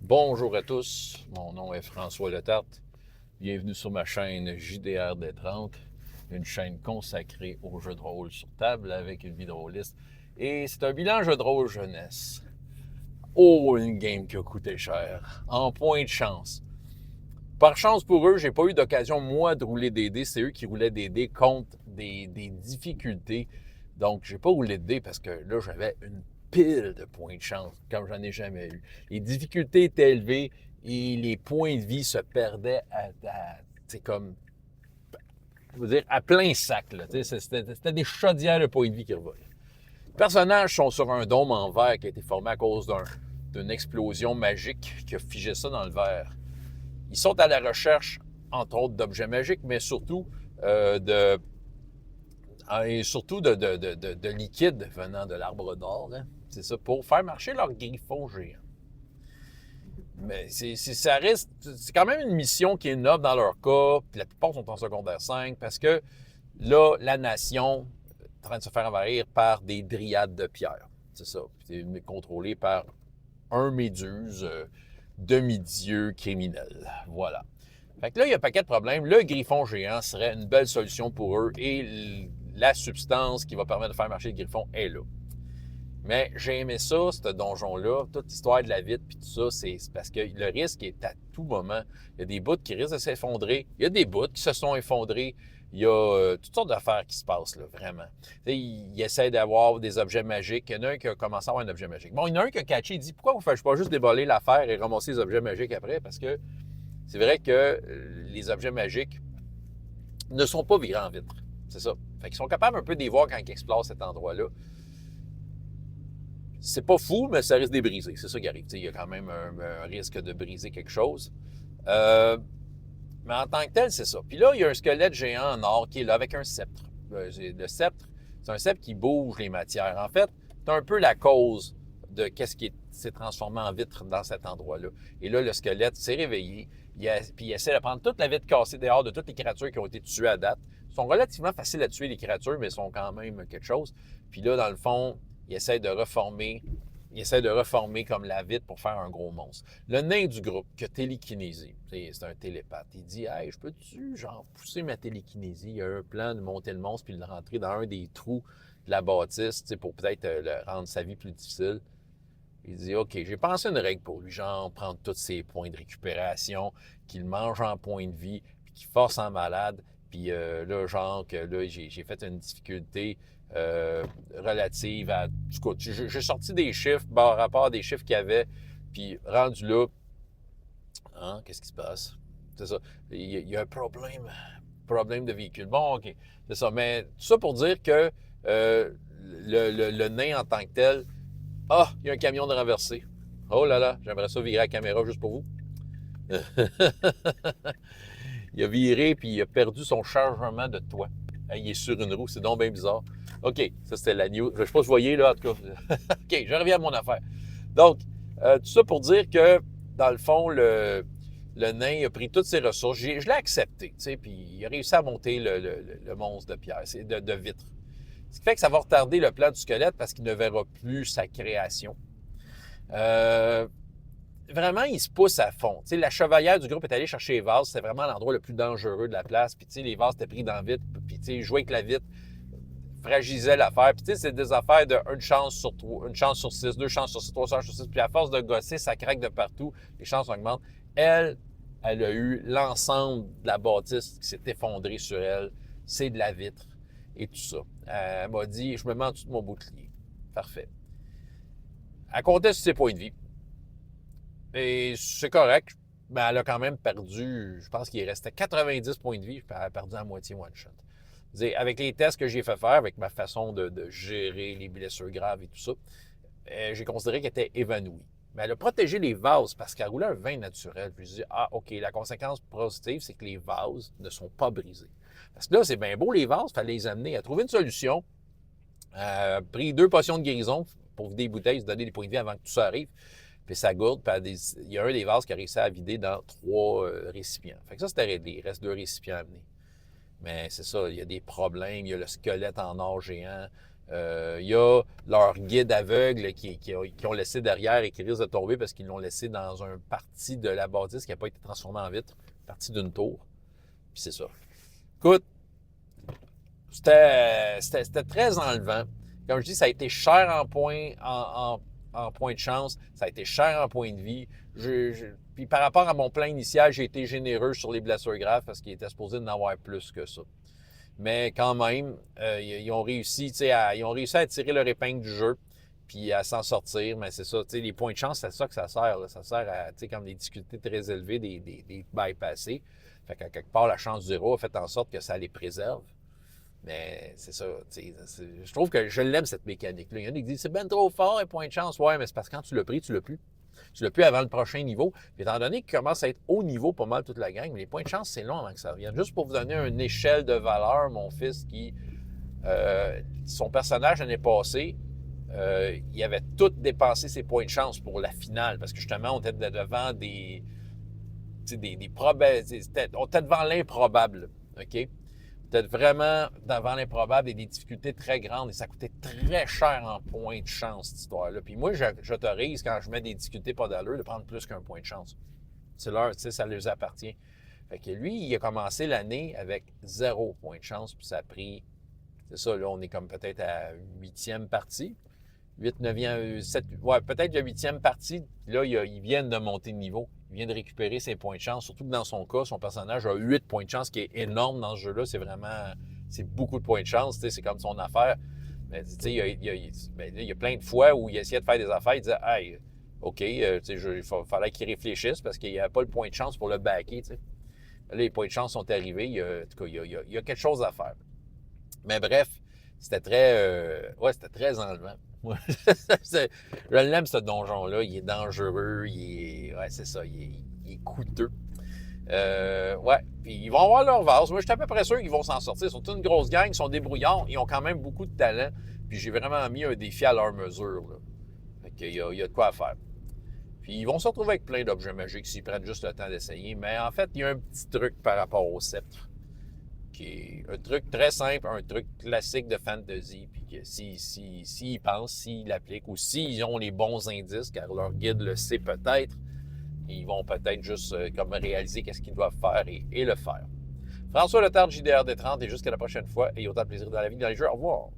Bonjour à tous, mon nom est François Letarte. Bienvenue sur ma chaîne JDR D30, une chaîne consacrée aux jeux de rôle sur table avec une vie de rôliste. Et c'est un bilan jeu de rôle jeunesse. Oh, une game qui a coûté cher, en point de chance. Par chance pour eux, j'ai pas eu d'occasion, moi, de rouler des dés. C'est eux qui roulaient des dés contre des difficultés. Donc, j'ai pas roulé de dés parce que là, j'avais une pile de points de chance, comme j'en ai jamais eu. Les difficultés étaient élevées et les points de vie se perdaient c'est comme, je veux dire, à plein sac. Là, c'était des chaudières de points de vie qui revolaient. Les personnages sont sur un dôme en verre qui a été formé à cause d'une explosion magique qui a figé ça dans le verre. Ils sont à la recherche, entre autres, d'objets magiques, mais surtout de liquide venant de l'arbre d'or. Hein. C'est ça, pour faire marcher leur griffon géant. Mais ça reste, c'est quand même une mission qui est noble dans leur cas, puis la plupart sont en secondaire 5, parce que là, la nation est en train de se faire envahir par des dryades de pierre. C'est ça. C'est contrôlé par un méduse, demi-dieu criminel. Voilà. Fait que là, il y a un paquet de problèmes. Le griffon géant serait une belle solution pour eux et la substance qui va permettre de faire marcher le griffon est là. Mais j'ai aimé ça, ce donjon-là, toute l'histoire de la vitre puis tout ça, c'est parce que le risque est à tout moment. Il y a des bouts qui risquent de s'effondrer, il y a des bouts qui se sont effondrés, il y a toutes sortes d'affaires qui se passent là, vraiment. Il essaie d'avoir des objets magiques. Il y en a un qui a commencé à avoir un objet magique. Bon, il y en a un qui a catché, il dit pourquoi vous ne faites pas juste déballer l'affaire et ramasser les objets magiques après? Parce que c'est vrai que les objets magiques ne sont pas virés en vitre. C'est ça. Fait qu'ils sont capables un peu d'y voir quand ils explorent cet endroit-là. C'est pas fou, mais ça risque de les briser. C'est ça qui arrive. Il y a quand même un risque de briser quelque chose. Euh, mais en tant que tel, c'est ça. Puis là, il y a un squelette géant en or qui est là avec un sceptre. Le sceptre, c'est un sceptre qui bouge les matières. En fait, c'est un peu la cause de qu'est-ce qui s'est transformé en vitre dans cet endroit-là. Et là, le squelette s'est réveillé. Puis il essaie de prendre toute la vitre cassée dehors de toutes les créatures qui ont été tuées à date. Ils sont relativement faciles à tuer, les créatures, mais ils sont quand même quelque chose. Puis là, dans le fond, il essaie de reformer comme la vitre pour faire un gros monstre. Le nain du groupe, qui a télékinésie, c'est un télépathe, il dit « Hey, je peux-tu, genre, pousser ma télékinésie? » Il y a un plan de monter le monstre puis de le rentrer dans un des trous de la bâtisse, pour peut-être rendre sa vie plus difficile. Il dit « OK, j'ai pensé une règle pour lui, genre, prendre tous ses points de récupération, qu'il mange en points de vie, puis qu'il force en malade, puis là, genre, que là, j'ai fait une difficulté relative à... Du coup, j'ai sorti des chiffres par rapport à des chiffres qu'il y avait, puis rendu là, hein, qu'est-ce qui se passe? C'est ça. Il y a un problème de véhicule. Bon, OK, c'est ça. Mais tout ça pour dire que le nain en tant que tel, il y a un camion de renversé. Oh là là, j'aimerais ça virer la caméra juste pour vous. Il a viré puis il a perdu son chargement de toit. Il est sur une roue, c'est donc bien bizarre. OK, ça c'était la news. Je ne sais pas si vous voyez là, en tout cas. OK, je reviens à mon affaire. Donc, tout ça pour dire que, dans le fond, le nain a pris toutes ses ressources. Je l'ai accepté, tu sais, puis il a réussi à monter le monstre de pierre, de vitre. Ce qui fait que ça va retarder le plan du squelette parce qu'il ne verra plus sa création. Vraiment, il se pousse à fond. Tu sais, la chevalière du groupe est allée chercher les vases. C'était vraiment l'endroit le plus dangereux de la place. Puis, tu sais, les vases étaient pris dans la vitre. Puis, tu sais, jouer avec la vitre fragilisait l'affaire. Puis, tu sais, c'est des affaires de une chance sur 3, une chance sur 6, deux chances sur 6, trois chances sur 6. Puis, à force de gosser, ça craque de partout. Les chances augmentent. Elle a eu l'ensemble de la bâtisse qui s'est effondrée sur elle. C'est de la vitre et tout ça. Elle m'a dit, je me mets en dessous de mon bouclier. Parfait. Elle comptait sur ses points de vie. Et c'est correct, mais elle a quand même perdu, je pense qu'il restait 90 points de vie, puis elle a perdu à moitié one-shot. Avec les tests que j'ai fait faire, avec ma façon de gérer les blessures graves et tout ça, j'ai considéré qu'elle était évanouie. Mais elle a protégé les vases parce qu'elle roulait un vin naturel. Puis je dis, OK, la conséquence positive, c'est que les vases ne sont pas brisés. Parce que là, c'est bien beau les vases, il fallait les amener. Elle a trouvé une solution. Elle a pris 2 potions de guérison pour vider les bouteilles, se donner des points de vie avant que tout ça arrive. Puis ça gourde, puis il y a un des vases qui a réussi à vider dans 3 récipients. Fait que ça, c'était réglé. Il reste 2 récipients à amener. Mais c'est ça, il y a des problèmes. Il y a le squelette en or géant. Il y a leur guide aveugle qui ont laissé derrière et qui risque de tomber parce qu'ils l'ont laissé dans un parti de la bâtisse qui n'a pas été transformé en vitre, partie d'une tour. Puis c'est ça. Écoute, c'était très enlevant. Comme je dis, ça a été cher en points, en points de chance. Ça a été cher en points de vie. Puis par rapport à mon plan initial, j'ai été généreux sur les blessures graves parce qu'il était supposé d'en avoir plus que ça. Mais quand même, ils ont réussi à tirer leur épingle du jeu puis à s'en sortir. Mais c'est ça, les points de chance, c'est ça que ça sert. Là. Ça sert à, comme des difficultés très élevées, des bypassés. Fait qu'à quelque part, la chance du zéro a fait en sorte que ça les préserve. Mais c'est ça, je trouve que je l'aime, cette mécanique-là. Il y en a qui disent, c'est ben trop fort, les points de chance. Ouais, mais c'est parce que quand tu l'as pris, tu l'as plus. Tu l'as plus avant le prochain niveau. Puis étant donné qu'il commence à être haut niveau pas mal toute la gang, mais les points de chance, c'est long avant que ça revienne. Juste pour vous donner une échelle de valeur, mon fils qui, son personnage l'année passée, il avait tout dépensé ses points de chance pour la finale, parce que justement, on était devant on était devant l'improbable, OK? Peut-être vraiment devant l'improbable et des difficultés très grandes. Et ça coûtait très cher en points de chance, cette histoire-là. Puis moi, j'autorise, quand je mets des difficultés pas d'allure, de prendre plus qu'un point de chance. C'est leur, ça leur appartient. Fait que lui, il a commencé l'année avec 0 point de chance, puis ça a pris, c'est ça, là, on est comme peut-être à 8e partie. 8, 9e, 7, ouais, peut-être la 8e partie. Là, ils viennent de monter de niveau. Il vient de récupérer ses points de chance. Surtout que dans son cas, son personnage a 8 points de chance, qui est énorme dans ce jeu-là. C'est beaucoup de points de chance. C'est comme son affaire. Mais il y a plein de fois où il essayait de faire des affaires. Il disait, hey, OK, il fallait qu'il réfléchisse parce qu'il n'y avait pas le point de chance pour le backer. T'sais. Là, les points de chance sont arrivés. En tout cas, il y a quelque chose à faire. Mais bref, c'était très enlevant. Je l'aime, ce donjon-là. Il est dangereux. C'est ça. Il est coûteux. Puis ils vont avoir leur vase. Moi, je suis à peu près sûr qu'ils vont s'en sortir. Ils sont une grosse gang. Ils sont débrouillards. Ils ont quand même beaucoup de talent. Puis j'ai vraiment mis un défi à leur mesure. Là. Fait qu'il y a de quoi à faire. Puis ils vont se retrouver avec plein d'objets magiques s'ils prennent juste le temps d'essayer. Mais en fait, il y a un petit truc par rapport au sceptre. Qui est un truc très simple, un truc classique de fantasy, puis que s'ils pensent, s'ils l'appliquent, ou s'ils ont les bons indices, car leur guide le sait peut-être, ils vont peut-être juste comme réaliser qu'est-ce qu'ils doivent faire et le faire. François Letard, JDR des 30, et jusqu'à la prochaine fois, et autant de plaisir dans la vie, dans les jeux. Au revoir!